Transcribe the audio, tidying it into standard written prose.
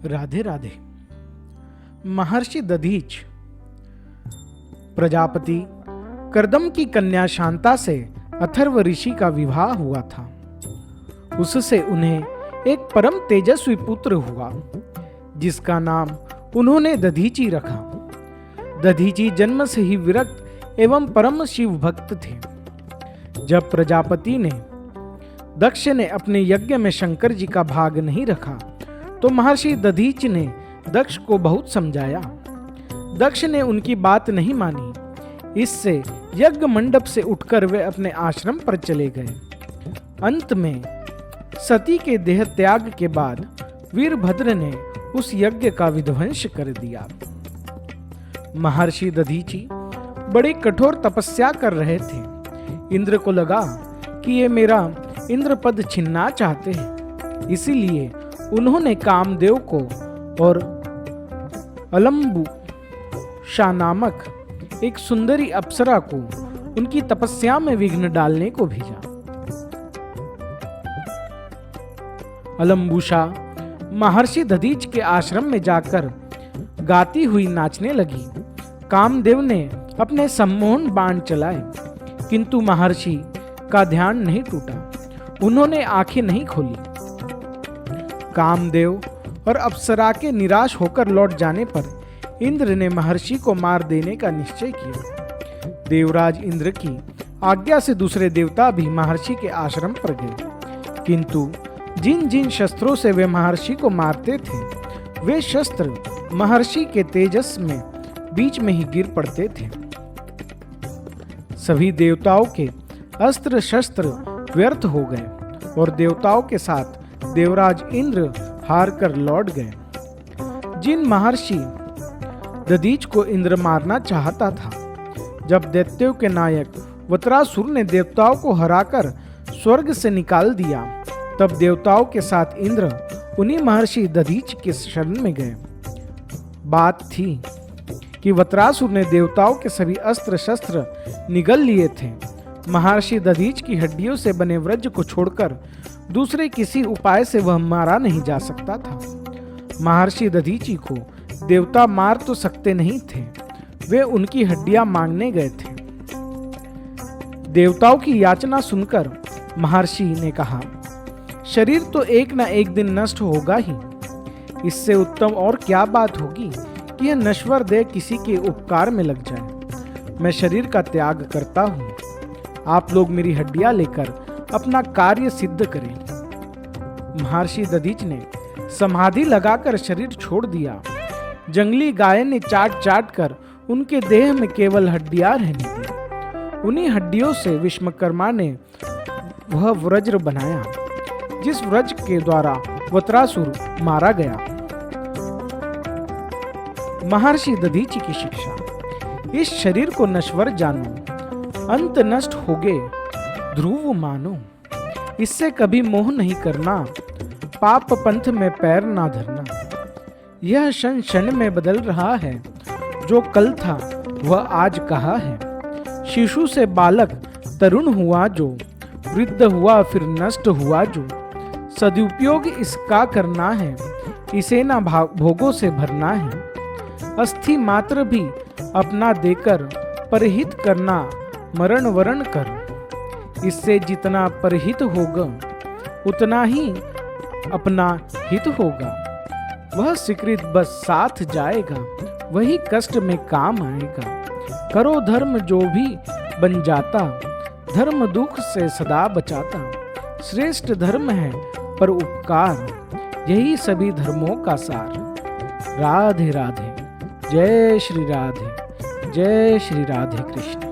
राधे राधे। महर्षि दधीच। प्रजापति कर्दम की कन्या शांता से अथर्व ऋषि का विवाह हुआ था। उससे उन्हें एक परम तेजस्वी पुत्र हुआ, जिसका नाम उन्होंने दधीची रखा। दधीची जन्म से ही विरक्त एवं परम शिव भक्त थे। जब प्रजापति ने दक्ष ने अपने यज्ञ में शंकर जी का भाग नहीं रखा, तो महर्षि दधीच ने दक्ष को बहुत समझाया। दक्ष ने उनकी बात नहीं मानी। इससे यज्ञ मंडप से उठकर वे अपने आश्रम पर चले गए। अंत में सती के देह त्याग के बाद वीरभद्र ने उस यज्ञ का विध्वंस कर दिया। महर्षि दधीची बड़ी कठोर तपस्या कर रहे थे। इंद्र को लगा कि ये मेरा इंद्र पद छीनना चाहते हैं, इसीलिए उन्होंने कामदेव को और अलम्बुशा नामक एक सुंदरी अप्सरा को उनकी तपस्या में विघ्न डालने को भेजा। अलम्बुशा महर्षि दधीच के आश्रम में जाकर गाती हुई नाचने लगी। कामदेव ने अपने सम्मोहन बाण चलाए, किंतु महर्षि का ध्यान नहीं टूटा। उन्होंने आंखें नहीं खोली। कामदेव और अप्सरा के निराश होकर लौट जाने पर इंद्र ने महर्षि को मार देने का निश्चय किया। देवराज इंद्र की आज्ञा से दूसरे देवता भी महर्षि के आश्रम पर गए, किंतु जिन जिन शस्त्रों से वे महर्षि को मारते थे, वे शस्त्र महर्षि के तेजस में बीच में ही गिर पड़ते थे। सभी देवताओं के अस्त्र शस्त्र व्यर्थ हो गए और देवताओं के साथ देवराज इंद्र हार कर लौट गए। जिन महर्षि दधीच को इंद्र मारना चाहता था, जब दैत्यों के नायक वत्रासुर ने देवताओं को हराकर स्वर्ग से निकाल दिया, तब देवताओं के साथ इंद्र उन्हीं महर्षि दधीच के शरण में गए। बात थी कि वत्रासुर ने देवताओं के सभी अस्त्र शस्त्र निगल लिए थे। महर्षि दधीच की हड्डियों से बने वज्र को छोड़कर दूसरे किसी उपाय से वह मारा नहीं जा सकता था। महर्षि दधीची को देवता मार तो सकते नहीं थे, वे उनकी हड्डियां मांगने गए थे। देवताओं की याचना सुनकर महर्षि ने कहा, शरीर तो एक ना एक दिन नष्ट होगा ही। इससे उत्तम और क्या बात होगी कि यह नश्वर देह किसी के उपकार में लग जाए। मैं शरीर का त्याग करता हूँ। आप लोग मेरी हड्डियां लेकर अपना कार्य सिद्ध करें। महर्षि दधीच ने समाधि लगाकर शरीर छोड़ दिया। जंगली गाय ने चाट चाट कर उनके देह में केवल हड्डियां रहने दी। उन्हीं हड्डियों से विश्वकर्मा ने वह वज्र बनाया, जिस वज्र के द्वारा वत्रासुर मारा गया। महर्षि दधीची की शिक्षा, इस शरीर को नश्वर जानो, अंत नष्ट होगे ध्रुव मानो। इससे कभी मोह नहीं करना, पाप पंथ में पैर ना धरना। यह क्षण क्षण में बदल रहा है, जो कल था वह आज कहाँ है। शिशु से बालक तरुण हुआ जो, वृद्ध हुआ फिर नष्ट हुआ जो। सदुपयोग इसका करना है, इसे ना भोगों से भरना है। अस्थि मात्र भी अपना देकर परहित करना, मरण वरण कर। इससे जितना परहित होगा उतना ही अपना हित होगा। वह स्वीकृत बस साथ जाएगा, वही कष्ट में काम आएगा। करो धर्म जो भी बन जाता, धर्म दुख से सदा बचाता। श्रेष्ठ धर्म है पर उपकार, यही सभी धर्मों का सार। राधे राधे। जय श्री राधे, जय श्री राधे कृष्ण।